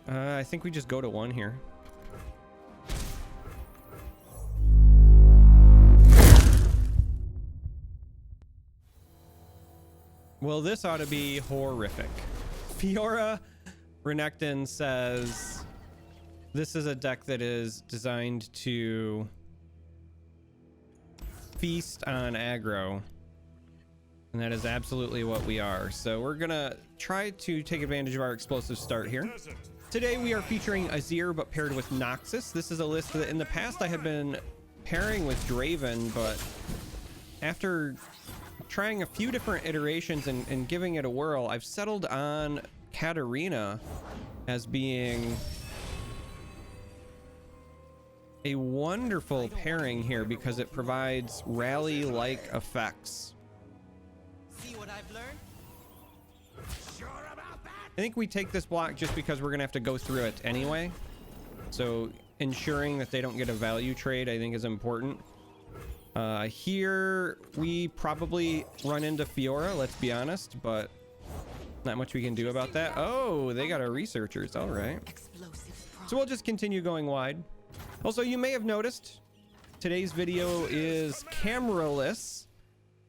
I think we just go to 1 here. Well, this ought to be horrific. Fiora Renekton says this is a deck that is designed to feast on aggro. And that is absolutely what we are. So we're gonna try to take advantage of our explosive start here. Today we are featuring Azir, but paired with Noxus. This is a list that in the past I had been pairing with Draven, but after trying a few different iterations and giving it a whirl, I've settled on Katarina as being a wonderful pairing here because it provides rally-like effects. See what I've learned? Sure about that? I think we take this block just because we're gonna have to go through it anyway. So ensuring that they don't get a value trade, I think, is important. Here we probably run into Fiora, let's be honest, but not much we can do about that. Oh, they got our researchers. All right. So we'll just continue going wide. Also, you may have noticed today's video is cameraless,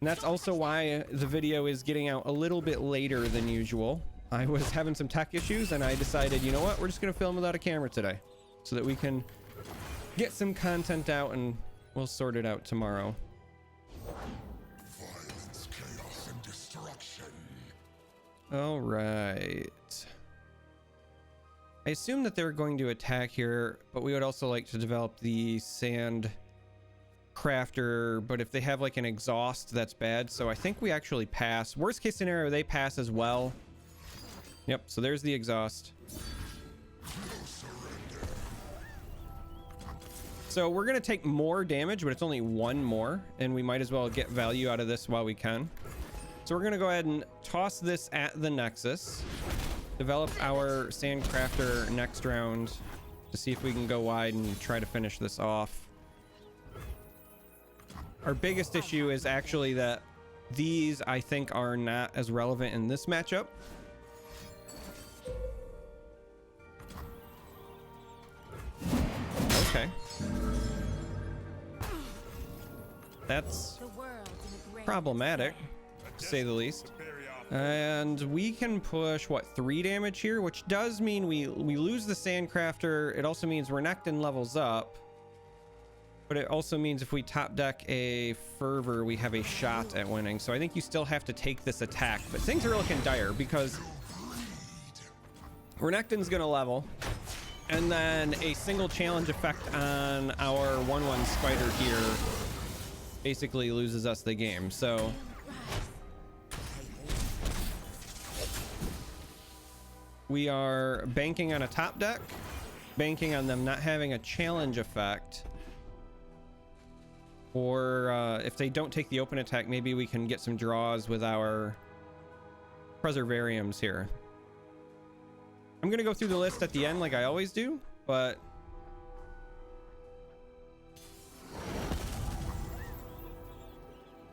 and that's also why the video is getting out a little bit later than usual. I was having some tech issues and I decided, you know what, we're just gonna film without a camera today so that we can get some content out, and we'll sort it out tomorrow. Violence, chaos, and destruction. All right. I assume that they're going to attack here, but we would also like to develop the sand crafter, but if they have like an exhaust, that's bad. So I think we actually pass. Worst case scenario, they pass as well. Yep, so there's the exhaust. So we're gonna take more damage, but it's only 1 more, and we might as well get value out of this while we can. So we're gonna go ahead and toss this at the Nexus, develop our Sandcrafter next round to see if we can go wide and try to finish this off. Our biggest issue is actually that these, I think, are not as relevant in this matchup. Okay. That's problematic, to say the least. And we can push, what, 3 damage here, which does mean we lose the Sandcrafter. It also means Renekton levels up, but it also means if we top deck a Fervor, we have a shot at winning. So I think you still have to take this attack, but things are looking dire because Renekton's gonna level, and then a single challenge effect on our 1/1 spider here basically loses us the game. So we are banking on a top deck, banking on them not having a challenge effect, or if they don't take the open attack, maybe we can get some draws with our Preservariums here. I'm gonna go through the list at the end like I always do, but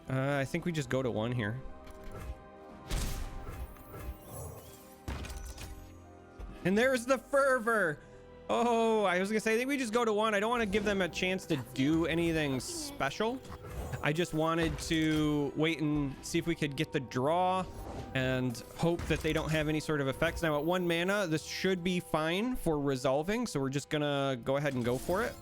I think we just go to 1 here. And there's the Fervor. Oh, I was gonna say, I think we just go to 1. I don't want to give them a chance to do anything special. I just wanted to wait and see if we could get the draw and hope that they don't have any sort of effects. Now at 1 mana, this should be fine for resolving, so we're just gonna go ahead and go for it.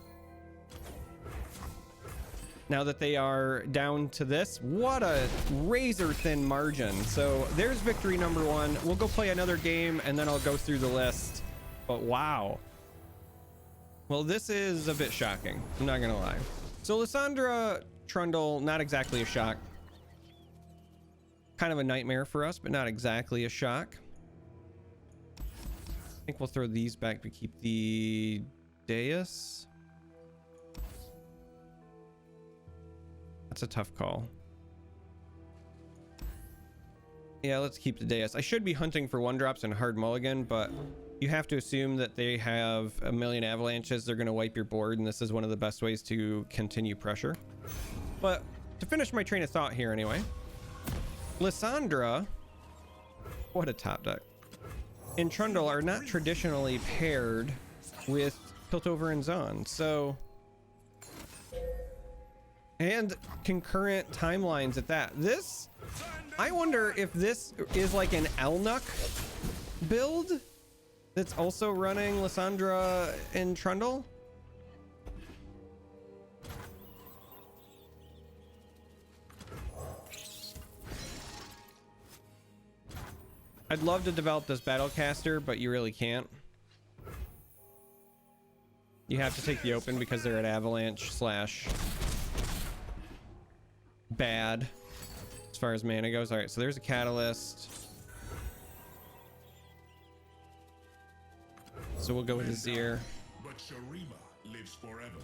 Now that they are down to this, what a razor thin margin. So there's victory number 1. We'll go play another game and then I'll go through the list. But wow. Well, this is a bit shocking, I'm not gonna lie. So Lissandra Trundle, not exactly a shock. Kind of a nightmare for us, but not exactly a shock. I think we'll throw these back to keep the Deus. That's a tough call. Yeah, let's keep the Deus. I should be hunting for 1-drops and hard mulligan, but you have to assume that they have a million avalanches. They're going to wipe your board, and this is one of the best ways to continue pressure. But to finish my train of thought here anyway, Lissandra, what a top deck. and Trundle are not traditionally paired with Piltover and Zon, so, and concurrent timelines at that. This, I wonder if this is like an Elnuck build that's also running Lissandra and Trundle. I'd love to develop this Battlecaster, but you really can't. You have to take the open because they're at Avalanche slash bad as far as mana goes. All right, so there's a Catalyst. So we'll go with Azir. But Sharima lives forever.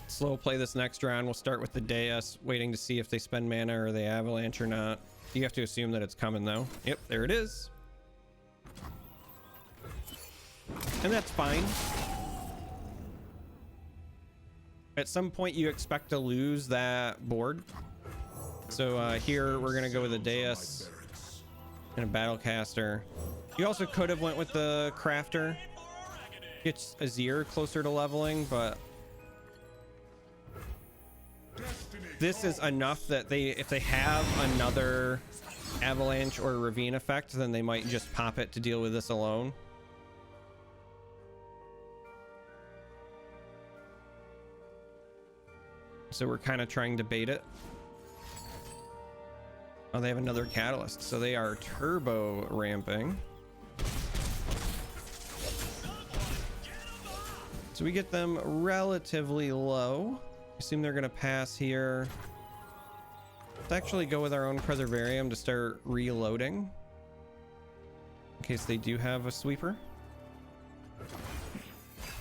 Slow play this next round. We'll start with the Deus, waiting to see if they spend mana or they Avalanche or not. You have to assume that it's coming though. Yep, there it is. And that's fine. At some point you expect to lose that board. So here we're gonna go with a Deus and a Battlecaster. You also could have went with the Crafter. Gets Azir closer to leveling, but this is enough that if they have another Avalanche or Ravine effect, then they might just pop it to deal with this alone. So we're kind of trying to bait it. Oh, they have another Catalyst, so they are turbo ramping. So we get them relatively low. Assume they're gonna pass here. Let's actually go with our own Preservarium to start reloading in case they do have a sweeper.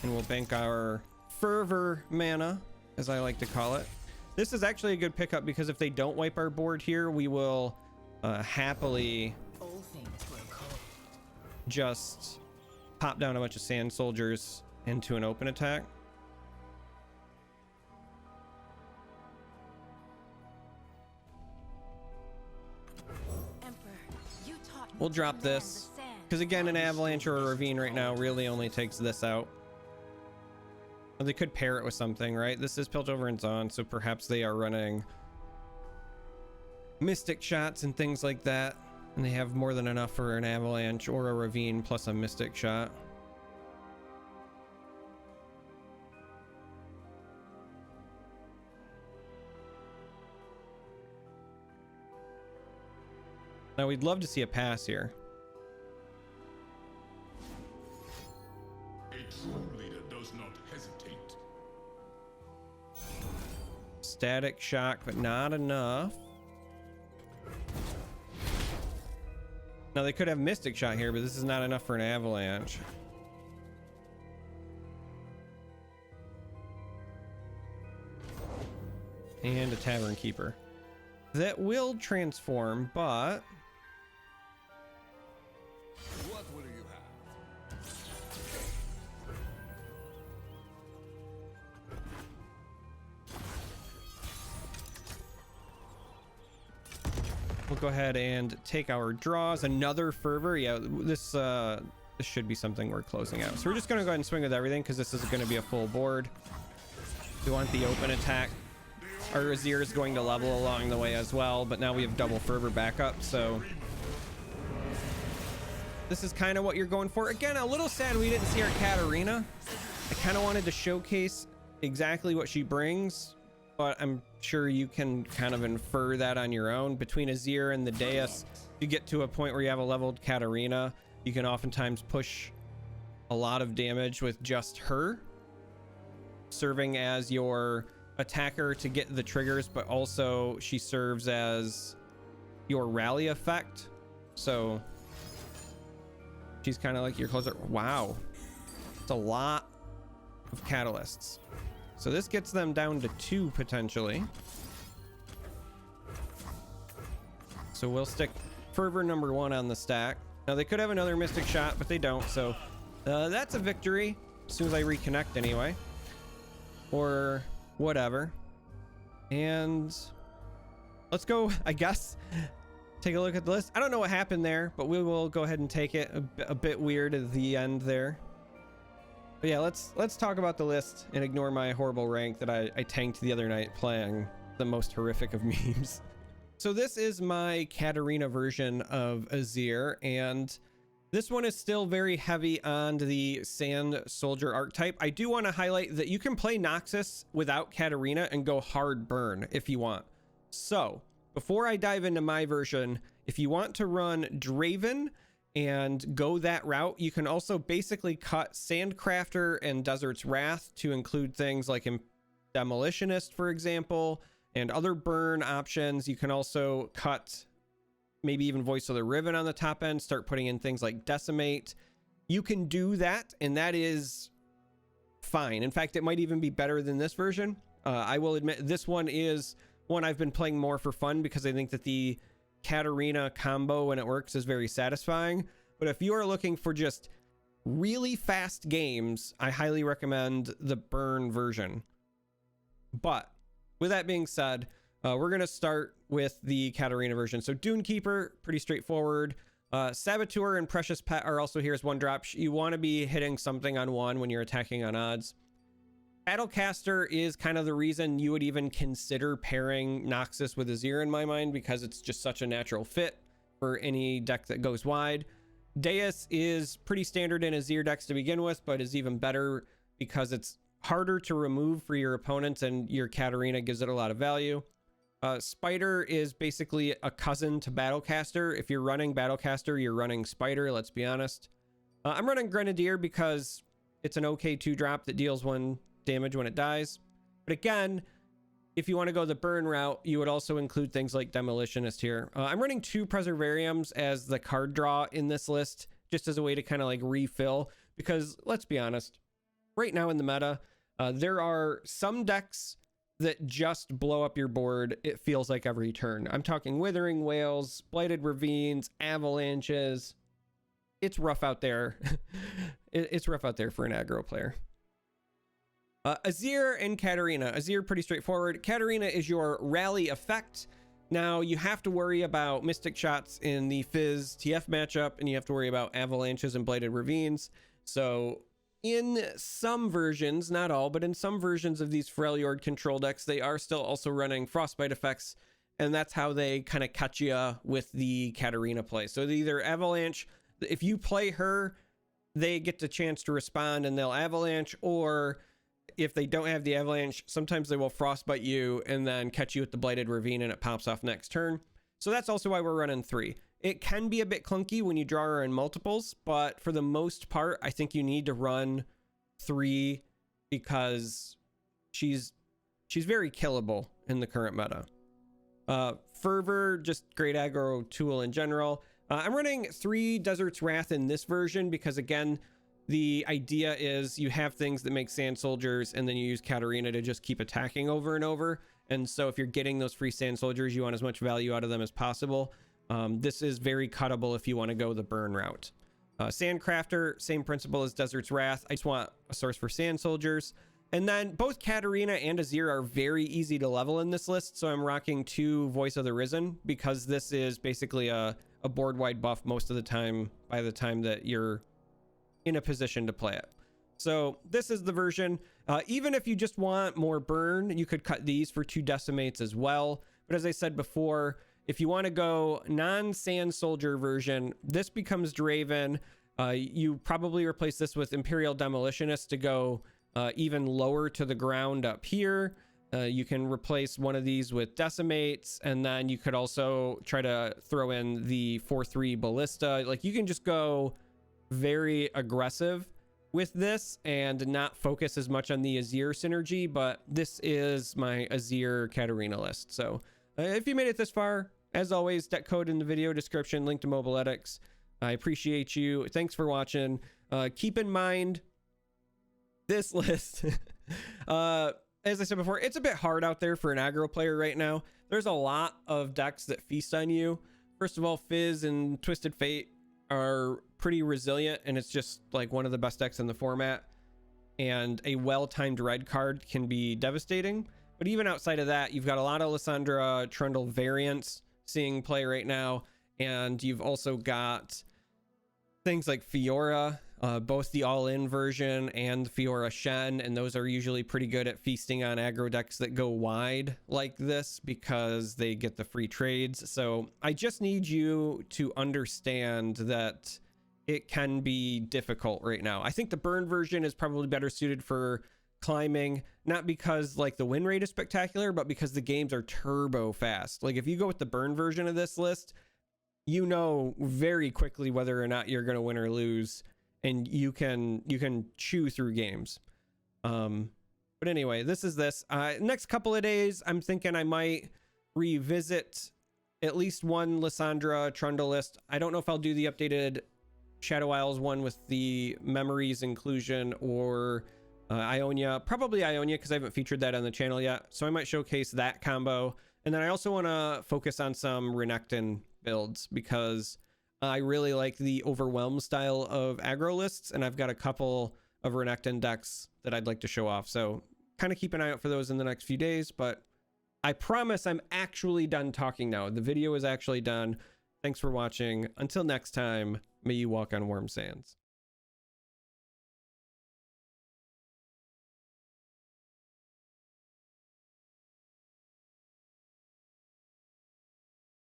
And we'll bank our Fervor mana, as I like to call it. This is actually a good pickup because if they don't wipe our board here, we will happily just pop down a bunch of Sand Soldiers into an open attack. We'll drop this because again, an Avalanche or a Ravine right now really only takes this out. They could pair it with something, right? This is Piltover and Zon, so perhaps they are running Mystic Shots and things like that, and they have more than enough for an Avalanche or a Ravine plus a Mystic Shot. Now we'd love to see a pass here. A true leader does not hesitate. Static Shock, but not enough. Now they could have Mystic Shot here, but this is not enough for an Avalanche. And a Tavern Keeper. That will transform, but What will you have? we'll go ahead and take our draws. Another Fervor. Yeah, this should be something we're closing out. So we're just going to go ahead and swing with everything because this is going to be a full board. We want the open attack. Our Azir is going to level along the way as well, but now we have double Fervor backup, so this is kind of what you're going for. Again, a little sad we didn't see our Katarina. I kind of wanted to showcase exactly what she brings, but I'm sure you can kind of infer that on your own. Between Azir and the Deus, you get to a point where you have a leveled Katarina, you can oftentimes push a lot of damage with just her, serving as your attacker to get the triggers, but also she serves as your rally effect. So she's kind of like your closer. Wow, it's a lot of catalysts. So this gets them down to 2 potentially. So we'll stick Fervor number 1 on the stack. Now they could have another Mystic Shot, but they don't. So that's a victory as soon as I reconnect anyway, or whatever. And let's go, I guess, take a look at the list. I don't know what happened there, but we will go ahead and take it. A bit weird at the end there. But yeah, let's talk about the list and ignore my horrible rank that I tanked the other night playing the most horrific of memes. So this is my Katarina version of Azir, and this one is still very heavy on the Sand Soldier archetype. I do want to highlight that you can play Noxus without Katarina and go hard burn if you want. So before I dive into my version, if you want to run Draven and go that route, you can also basically cut Sandcrafter and Desert's Wrath to include things like Demolitionist, for example, and other burn options. You can also cut maybe even Voice of the Riven on the top end, start putting in things like Decimate. You can do that, and that is fine. In fact, it might even be better than this version. I will admit this one is one I've been playing more for fun because I think that the Katarina combo when it works is very satisfying. But if you are looking for just really fast games, I highly recommend the burn version. But with that being said, we're going to start with the Katarina version. So Dunekeeper, pretty straightforward. Saboteur and Precious Pet are also here as one drop. You want to be hitting something on one when you're attacking on odds. Battlecaster is kind of the reason you would even consider pairing Noxus with Azir in my mind, because it's just such a natural fit for any deck that goes wide. Deus is pretty standard in Azir decks to begin with, but is even better because it's harder to remove for your opponents, and your Katarina gives it a lot of value. Spider is basically a cousin to Battlecaster. If you're running Battlecaster, you're running Spider, let's be honest. I'm running Grenadier because it's an okay 2-drop that deals 1 damage when it dies. But again, if you want to go the burn route, you would also include things like Demolitionist here. I'm running 2 Preservariums as the card draw in this list, just as a way to kind of like refill, because let's be honest, right now in the meta, there are some decks that just blow up your board, it feels like, every turn. I'm talking Withering Whales, Blighted Ravines, Avalanches. It's rough out there. It's rough out there for an aggro player. Azir and Katarina. Azir, pretty straightforward. Katarina is your rally effect. Now, you have to worry about Mystic Shots in the Fizz TF matchup, and you have to worry about Avalanches and Blighted Ravines. So in some versions, not all, but in some versions of these Freljord control decks, they are still also running Frostbite effects, and that's how they kind of catch you with the Katarina play. So either Avalanche, if you play her, they get the chance to respond and they'll Avalanche, or if they don't have the Avalanche, sometimes they will Frostbite you and then catch you with the Blighted Ravine and it pops off next turn. So that's also why we're running 3. It can be a bit clunky when you draw her in multiples, but for the most part, I think you need to run 3 because she's very killable in the current meta. Fervor, just great aggro tool in general. I'm running 3 Desert's Wrath in this version because, again, the idea is you have things that make Sand Soldiers and then you use Katarina to just keep attacking over and over. And so if you're getting those free Sand Soldiers, you want as much value out of them as possible. This is very cuttable if you want to go the burn route. Sandcrafter, same principle as Desert's Wrath. I just want a source for Sand Soldiers. And then both Katarina and Azir are very easy to level in this list. So I'm rocking 2 Voice of the Risen because this is basically a board-wide buff most of the time by the time that you're in a position to play it. So this is the version. Even if you just want more burn, you could cut these for 2 Decimates as well. But as I said before, if you want to go non-Sand Soldier version, this becomes Draven. You probably replace this with Imperial Demolitionist to go even lower to the ground up here. You can replace one of these with Decimates, and then you could also try to throw in the 4/3 Ballista. Like, you can just go very aggressive with this and not focus as much on the Azir synergy, but this is my Azir Katarina list. So if you made it this far, as always, deck code in the video description, link to Mobiletics. I appreciate you. Thanks for watching. Keep in mind this list. As I said before, it's a bit hard out there for an aggro player right now. There's a lot of decks that feast on you. First of all, Fizz and Twisted Fate are pretty resilient, and it's just like one of the best decks in the format. And a well-timed red card can be devastating. But even outside of that, you've got a lot of Lissandra Trundle variants seeing play right now. And you've also got things like Fiora, both the all-in version and Fiora Shen, and those are usually pretty good at feasting on aggro decks that go wide like this because they get the free trades. So I just need you to understand that it can be difficult right now. I think the burn version is probably better suited for climbing, not because like the win rate is spectacular, but because the games are turbo fast. Like if you go with the burn version of this list, you know very quickly whether or not you're going to win or lose, and you can chew through games. But anyway, this is this. Next couple of days, I'm thinking I might revisit at least one Lissandra Trundle list. I don't know if I'll do the updated Shadow Isles one with the memories inclusion or Ionia. Probably Ionia because I haven't featured that on the channel yet. So I might showcase that combo. And then I also want to focus on some Renekton builds because I really like the Overwhelm style of aggro lists, and I've got a couple of Renekton decks that I'd like to show off. So kind of keep an eye out for those in the next few days, but I promise I'm actually done talking now. The video is actually done. Thanks for watching. Until next time, may you walk on warm sands.